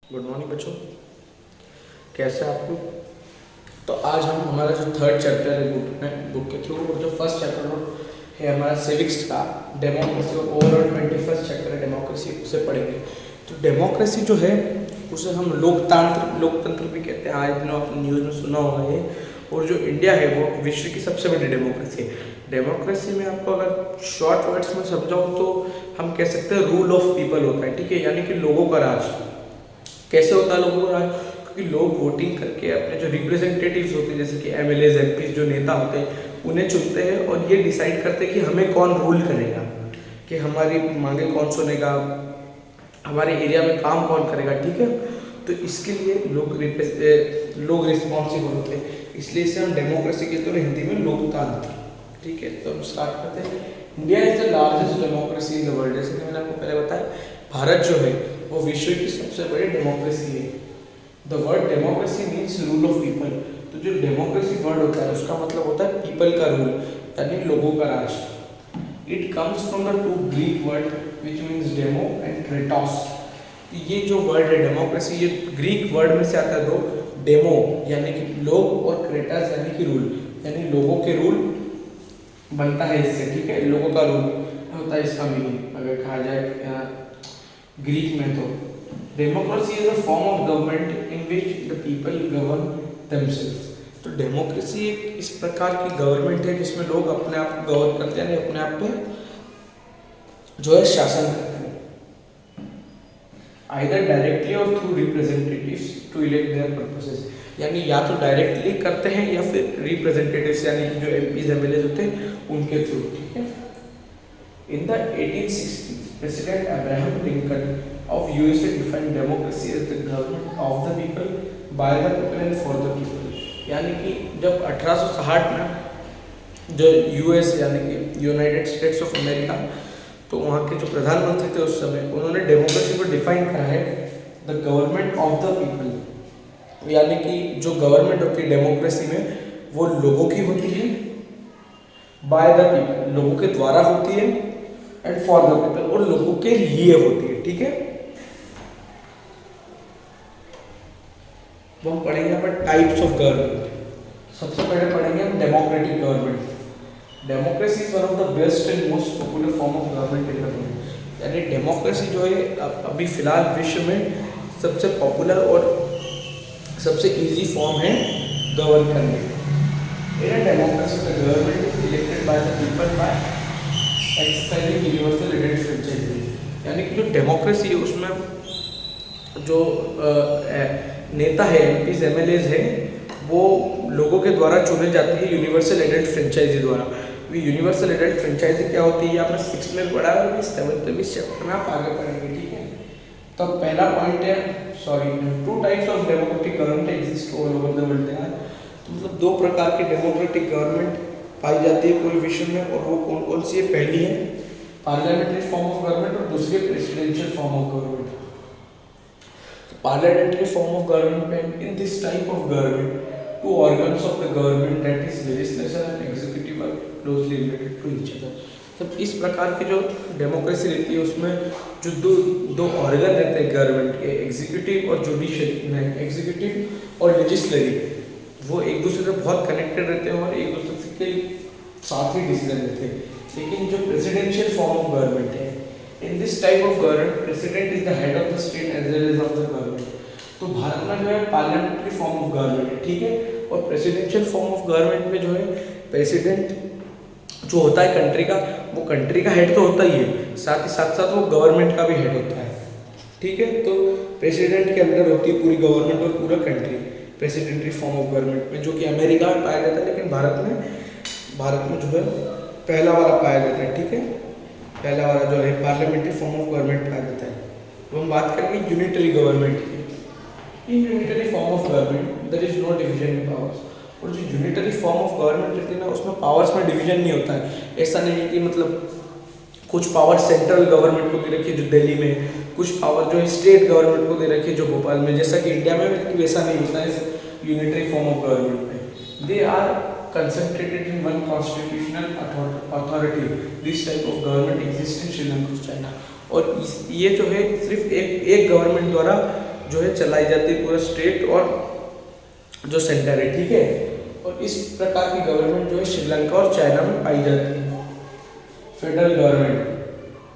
Good morning बच्चों, कैसे हैं आप लोग। तो आज हम हमारा जो थर्ड चैप्टर है बुक के थ्रू, और जो फर्स्ट चैप्टर है हमारा सिविक्स का डेमोक्रेसी, और ओवरऑल 21st चैप्टर है डेमोक्रेसी, उसे पढ़ेंगे। तो डेमोक्रेसी जो है उसे हम लोकतंत्र भी कहते हैं। आज दिनों आपने न्यूज़ में सुना होगा ये। और जो इंडिया है वो विश्व की सबसे बड़ी डेमोक्रेसी है। डेमोक्रेसी में आपको अगर शॉर्ट वर्ड्स में समझाऊँ तो हम कह सकते हैं रूल ऑफ पीपल होता है, ठीक है, यानी कि लोगों का राज। कैसे होता है लोगों का राज? क्योंकि लोग वोटिंग करके अपने जो रिप्रेजेंटेटिव्स होते हैं, जैसे कि एमएलएज एमपीज जो नेता होते हैं, उन्हें चुनते हैं और ये डिसाइड करते हैं कि हमें कौन रूल करेगा, कि हमारी मांगे कौन सुनेगा, हमारे एरिया में काम कौन करेगा, ठीक है। तो इसके लिए लोग रिस्पॉन्सिबल होते हैं, इसलिए इसे हम डेमोक्रेसी कहते हैं, हिंदी में लोकतंत्र, ठीक है। तो हम स्टार्ट करते हैं। India is the largest democracy in the world. जैसे कि मैंने आपको पहले बताया, भारत जो है वो विश्व की सबसे बड़ी डेमोक्रेसी है। The word democracy means rule of people. तो जो डेमोक्रेसी वर्ड होता है उसका मतलब होता है पीपल का रूल, यानी लोगों का राज। It comes from the two Greek word which means demo and kratos. ये जो वर्ड है डेमोक्रेसी, ये ग्रीक वर्ड में से आता है दो, डेमो यानी कि लोग और क्रेटास यानी कि रूल, यानी लोगों के रूल बनता है इससे, ठीक है। लोगों का रूल होता है इसका मीनिंग अगर कहा जाए ग्रीक में। तो democracy is a form of government in which the people govern themselves. तो डेमोक्रेसी एक इस प्रकार की गवर्नमेंट है जिसमें लोग अपने आप को गवर्न करते हैं, अपने आप पे जो है शासन करते हैं, आइदर डायरेक्टली और through representatives to elect their purposes. यानी या तो डायरेक्टली करते हैं या फिर रिप्रेजेंटेटिव्स यानी कि जो एमपीज एमएलए होते हैं उनके थ्रू, ठीक है। In the 1860s, President Abraham Lincoln of USA defined democracy as the government of the people, by the people and for the people। यानी कि जब 1860 में जो यूएस यानी कि यूनाइटेड स्टेट्स ऑफ अमेरिका, तो वहाँ के जो प्रधानमंत्री थे उस समय, उन्होंने डेमोक्रेसी को डिफाइन करा है the government of the people. यानी कि जो गवर्नमेंट होती है डेमोक्रेसी में वो लोगों की होती है, बाय द पीपल लोगों के द्वारा होती है, एंड फॉर द पीपल और लोगों के लिए होती है, ठीक है। वो हम पढ़ेंगे यहाँ पर टाइप्स ऑफ गवर्नमेंट। सबसे पहले पढ़ेंगे हम democratic government. Democracy is one of the best and most popular form of government in the world. यानी डेमोक्रेसी जो है अभी फिलहाल विश्व में सबसे पॉपुलर और सबसे इजी फॉर्म है गवर्न करने की। In democracy the government is elected by the people by exercising universal एडेड फ्रेंचाइजी। यानी कि जो डेमोक्रेसी है उसमें जो नेता है, एमपीज एमएलएज है, वो लोगों के द्वारा चुने जाते हैं यूनिवर्सल एडेड फ्रेंचाइजी द्वारा। यूनिवर्सल एडेड फ्रेंचाइजी क्या होती है, आपने 6th में पढ़ा है और 7th में चैप्टर में आप आगे पढ़ेंगे, ठीक है। तो पहला पॉइंट है, two types of democratic government exist all over the world. तो मतलब दो प्रकार की डेमोक्रेटिक गवर्नमेंट पाई जाती है पूरे विश्व में, और वो कौन कौन सी है? पहली है पार्लियामेंट्री फॉर्म ऑफ गवर्नमेंट और दूसरी है presidential form of government. Parliamentary form of government में in this type of government two organs of the government that is legislation and executive are closely related to each other. तब इस प्रकार की जो democracy रहती है उसमें जो दो ऑर्गन रहते हैं गवर्नमेंट के, एग्जीक्यूटिव और जुडिशियरी, एग्जीक्यूटिव और लेजिस्लेटिव, वो एक दूसरे से बहुत कनेक्टेड रहते हैं और एक दूसरे के साथ ही डिसीजन लेते हैं। लेकिन जो प्रेसिडेंशियल फॉर्म ऑफ गवर्नमेंट है, in this type of government president is the head of the state as well as of the government. तो भारत में जो है पार्लियामेंट्री फॉर्म ऑफ गवर्नमेंट है, ठीक है। और प्रेसिडेंशियल फॉर्म ऑफ गवर्नमेंट में जो है प्रेसिडेंट जो होता है कंट्री का, वो कंट्री का हेड तो होता ही है, साथ ही साथ साथ वो गवर्नमेंट का भी हेड होता है, ठीक है। तो प्रेसिडेंट के अंदर होती है पूरी गवर्नमेंट और पूरा कंट्री प्रेसिडेंटरी फॉर्म ऑफ गवर्नमेंट में, जो कि अमेरिका में पाया जाता है, लेकिन भारत में जो है पहला वाला पाया जाता है, ठीक है। पहला वाला जो है पार्लियामेंट्री फॉर्म ऑफ गवर्नमेंट पाया जाता है। तो हम बात करेंगे यूनिटरी गवर्नमेंट की। In unitary form of government there is no division in powers. और जो यूनिटरी फॉर्म ऑफ गवर्नमेंट रहती है ना, उसमें पावर्स में डिवीजन नहीं होता है। ऐसा नहीं है कि मतलब कुछ पावर सेंट्रल गवर्नमेंट को दे रखी है जो दिल्ली में, कुछ पावर जो है स्टेट गवर्नमेंट को दे रखी है जो भोपाल में, जैसा कि इंडिया में वैसा नहीं होता है यूनिटरी फॉर्म ऑफ गवर्नमेंट में। They are concentrated in one constitutional authority. This type of government exists in Sri Lanka, China। और ये जो है सिर्फ एक गवर्नमेंट द्वारा जो है चलाई जाती है, पूरा स्टेट और जो सेंटर है, ठीक है। और इस प्रकार की गवर्नमेंट जो है श्रीलंका और चाइना में पाई जाती है। Federal government,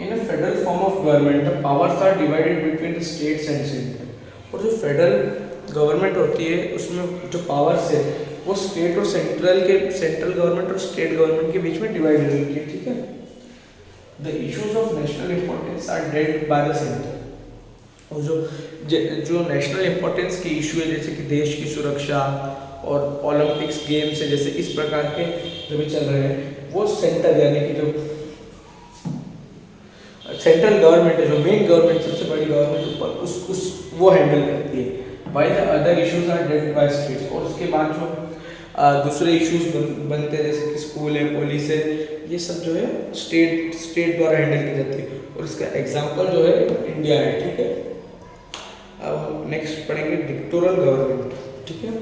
in a federal form of government the powers are divided between the states and centre. और जो फेडरल गवर्नमेंट होती है उसमें जो पावर्स है वो स्टेट और सेंट्रल गवर्नमेंट और स्टेट गवर्नमेंट के बीच में डिवाइडेड होती है, ठीक है। The issues of national importance are dealt by the centre. और जो नेशनल इंपॉर्टेंस के इशू है जैसे कि देश की सुरक्षा और ओलंपिक्स गेम्स है, जैसे इस प्रकार के जो भी चल रहे हैं वो सेंटर यानी कि जो सेंट्रल गवर्नमेंट है, जो मेन गवर्नमेंट सबसे बड़ी गवर्नमेंट ऊपर उस वो हैंडल करती है। By the other issues are dealt by states. और उसके बाद जो दूसरे इश्यूज बनते हैं जैसे कि स्कूल है, पुलिस है, ये सब जो है स्टेट द्वारा हैंडल की जाती है। और इसका एग्जांपल जो है इंडिया है, ठीक है। अब हम नेक्स्ट पढ़ेंगे डिक्टेटोरियल गवर्नमेंट, ठीक है।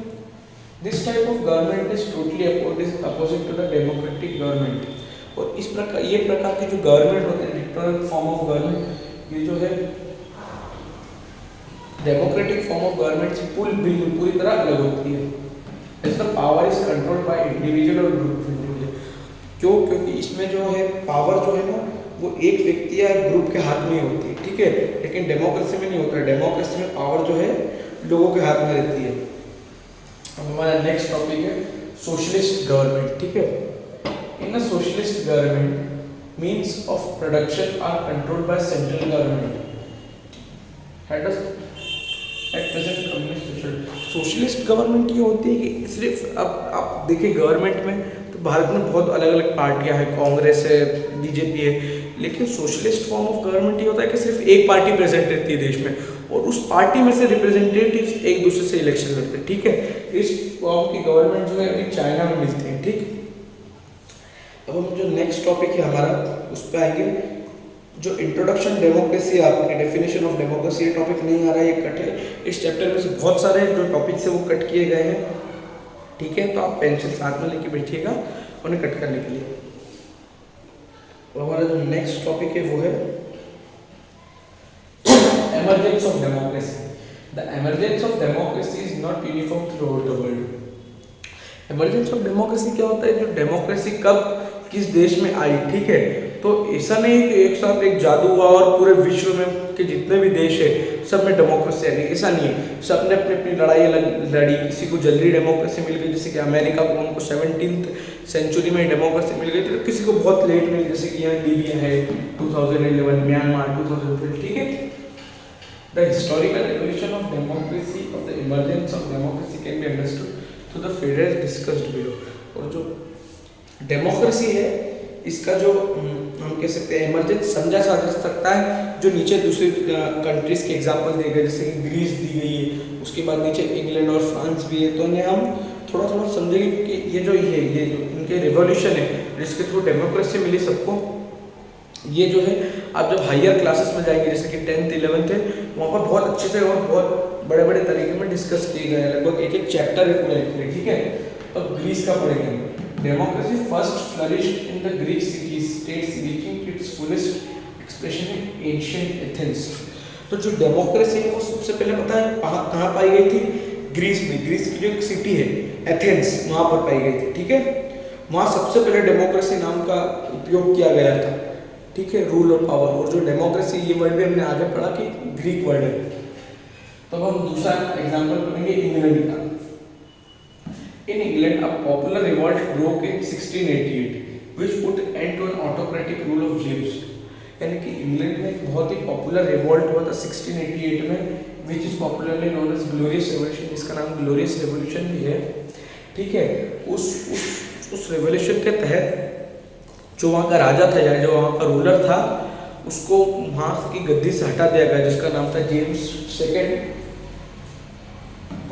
This type of government is totally opposite to the democratic government. और इस प्रकार ये प्रकार की जो गवर्नमेंट होते हैं डिक्टेटोरियल फॉर्म ऑफ गवर्नमेंट, ये जो है डेमोक्रेटिक फॉर्म ऑफ गवर्नमेंट से पूरी तरह अलग होती है। इसका power is controlled by individual और ग्रुप इंडिविजुअल। क्यों? क्योंकि इसमें जो है पावर जो है ना वो एक व्यक्ति या ग्रुप के हाथ में ही होती है, ठीक है। लेकिन डेमोक्रेसी में नहीं होता है, डेमोक्रेसी में पावर जो है लोगों के हाथ में रहती है। अब हमारा नेक्स्ट टॉपिक है सोशलिस्ट गवर्नमेंट, ठीक है। In a socialist government means of production are controlled by central government. At present communist socialist government ये होती है कि सिर्फ अब आप देखिए गवर्नमेंट में तो भारत में बहुत अलग अलग पार्टियां हैं, कांग्रेस है, बीजेपी है। लेकिन सोशलिस्ट फॉर्म ऑफ गवर्नमेंट ये होता है कि सिर्फ एक पार्टी प्रेजेंट रहती है देश में और उस पार्टी में से रिप्रेजेंटेटिव्स एक दूसरे से इलेक्शन लड़ते हैं, ठीक है। इस फॉर्म की गवर्नमेंट जो है अभी चाइना में मिलती है, ठीक। अब हम जो नेक्स्ट टॉपिक है हमारा उस पर आएंगे। जो इंट्रोडक्शन डेमोक्रेसी है, आपके डेफिनेशन ऑफ डेमोक्रेसी, ये टॉपिक नहीं आ रहा है, ये कट है। इस चैप्टर में से बहुत सारे जो टॉपिक्स है वो कट किए गए हैं, ठीक है। तो आप पेंसिल साथ में लेके बैठिएगा उन्हें कट करने के लिए। तो हमारा जो नेक्स्ट टॉपिक है वो है emergence of democracy. The emergence of democracy is not uniform throughout the world. Emergence of democracy क्या होता है? जो डेमोक्रेसी कब किस देश में आई, ठीक है। तो ऐसा नहीं कि एक साथ एक जादू हुआ और पूरे विश्व में के जितने भी देश है सब में डेमोक्रेसी आ गई, ऐसा नहीं है। सब ने अपनी अपनी लड़ाई लड़ी। किसी को जल्दी डेमोक्रेसी मिल गई, जैसे कि अमेरिका को उनको 17th सेंचुरी में डेमोक्रेसी मिल गई थी, तो किसी को बहुत लेट मिली, जैसे कि यहाँ लीबिया है 2011, म्यांमार 2012, ठीक है। The historical evolution of democracy, of the emergence of democracy can be understood through the figures discussed below. और जो डेमोक्रेसी है इसका जो हम कह सकते हैं इमरजेंस समझा जा सकता है जो नीचे दूसरी कंट्रीज के एग्जांपल दिए गए, जैसे कि ग्रीस दी गई है, उसके बाद नीचे इंग्लैंड और फ्रांस भी है। तो इन्हें हम थोड़ा थोड़ा समझेंगे कि ये जो इनके रिवॉल्यूशन है जिसके थ्रू डेमोक्रेसी मिली सबको, ये जो है आप जब हायर क्लासेस में जाएंगे जैसे कि 10th 11th है वहाँ पर बहुत अच्छे से और बहुत बड़े बड़े तरीके में डिस्कस किए गए हैं, लगभग एक एक चैप्टर है पूरे, ठीक है। तो ग्रीस का पढ़ेंगे। Democracy first flourished in the Greek cities states reaching to its fullest expression in ancient Athens. तो जो डेमोक्रेसी है वो सबसे पहले पता है कहाँ पाई गई थी? ग्रीस में। ग्रीस की जो एक सिटी है एथेंस, वहाँ पर पाई गई थी, ठीक है। वहाँ सबसे पहले डेमोक्रेसी नाम का उपयोग किया गया था, ठीक है, रूल और पावर। और जो डेमोक्रेसी ये वर्ड भी हमने आगे पढ़ा कि ग्रीक वर्ड है। तो हम दूसरा एग्जांपल पढ़ेंगे इंग्लैंड का। In England a popular revolt broke in 1688 which put end to an autocratic rule of James. यानी कि इंग्लैंड में एक बहुत ही पॉपुलर रिवॉल्ट हुआ था 1688 में, which is popularly known as glorious revolution, जिसका नाम ग्लोरियस रेवोल्यूशन भी है, ठीक है। उस रेवोल्यूशन के तहत जो वहाँ का राजा था या जो वहाँ का रूलर था उसको वहाँ की गद्दी से हटा दिया गया, जिसका नाम था जेम्स सेकंड।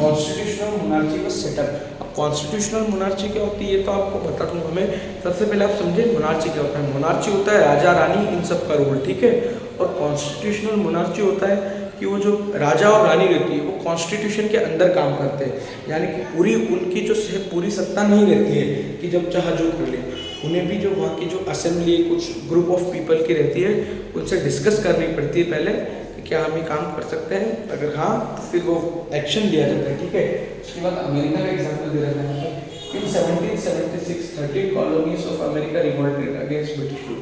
कॉन्स्टिट्यूशनल मोनार्ची का सेटअप। अब कॉन्स्टिट्यूशनल मोनार्ची क्या होती है ये तो आपको बता दूँ। हमें सबसे पहले आप समझे मोनार्ची क्या होता है। मोनार्ची होता है राजा रानी इन सब का रूल, ठीक है। और कॉन्स्टिट्यूशनल मोनार्ची होता है कि वो जो राजा और रानी रहती है वो कॉन्स्टिट्यूशन के अंदर काम करते हैं, यानी कि पूरी उनकी जो पूरी सत्ता नहीं रहती है कि जब चाहे जो कर ले। उन्हें भी जो वहाँ की जो असेंबली कुछ ग्रुप ऑफ पीपल की रहती है उनसे डिस्कस करनी पड़ती है पहले कि क्या हम ये काम कर सकते हैं, अगर हाँ तो फिर वो एक्शन लिया जाता है, ठीक है। उसके बाद अमेरिका का एग्जाम्पल दे रहे हैं। इन 1776 13 colonies of America revolted against British rule.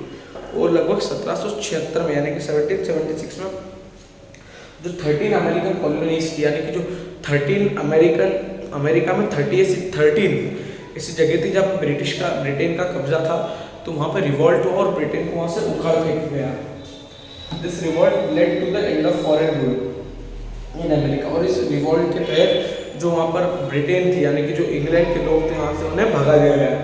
और लगभग 1776 में यानी कि 1776 में जो 13 अमेरिकन कॉलोनीज थी, यानी कि जो 13 अमेरिका में 13 ऐसी जगह थी जब ब्रिटेन का कब्जा था, तो वहाँ पर रिवॉल्ट हुआ और ब्रिटेन को वहाँ से उखाड़ फेंक गया। This revolt led to the end of foreign rule in America. और इस रिवॉल्ट के तहत जो वहाँ पर ब्रिटेन थी, यानी कि जो इंग्लैंड के लोग थे, वहाँ से उन्हें भगा दिया गया।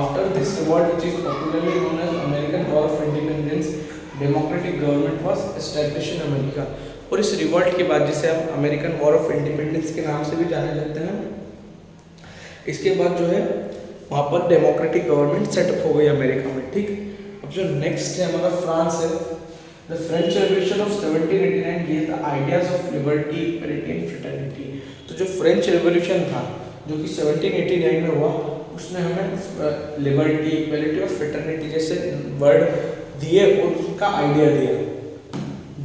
After this revolt which is popularly known as American war of independence, democratic government was established in America. और इस रिवॉल्ट के बाद, जिसे हम अमेरिकन वॉर ऑफ इंडिपेंडेंस के नाम से भी जाने जाते हैं, इसके बाद जो है वहाँ पर डेमोक्रेटिक गवर्नमेंट सेटअप हो गई अमेरिका में, ठीक। अब जो नेक्स्ट है हमारा फ्रांस है। The French revolution of 1789 gave the ideas of liberty, equality and fraternity। तो जो फ्रेंच रेवोल्यूशन था जो कि 1789 में हुआ, उसने हमें लिबर्टी, इक्वलिटी और फ्रेटर्निटी जैसे वर्ड दिए और उसका आइडिया दिया।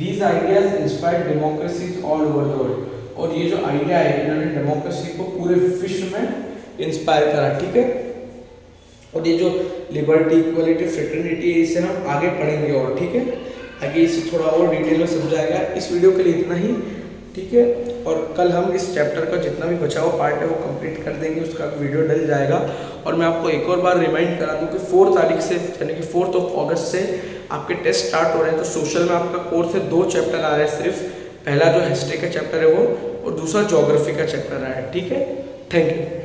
These ideas inspired democracies all over the world। और ये जो आइडिया है, इन्होंने डेमोक्रेसी को पूरे विश्व में इंस्पायर करा, ठीक है। और ये जो लिबर्टी, इक्वलिटी, फ्रेटर्निटी है, इसे हम आगे पढ़ेंगे और, ठीक है, आगे इसे थोड़ा और डिटेल में समझाएगा। इस वीडियो के लिए इतना ही, ठीक है। और कल हम इस चैप्टर का जितना भी बचा हुआ पार्ट है वो कंप्लीट कर देंगे, उसका वीडियो डल जाएगा। और मैं आपको एक और बार रिमाइंड करा दूं कि 4 तारीख से, यानी कि 4 अगस्त से आपके टेस्ट स्टार्ट हो रहे हैं। तो सोशल में आपका कोर्स है, 2 चैप्टर आ रहे हैं सिर्फ। पहला जो हिस्ट्री का चैप्टर है वो, और दूसरा ज्योग्राफी का चैप्टर आ रहा है, ठीक है। Thank you.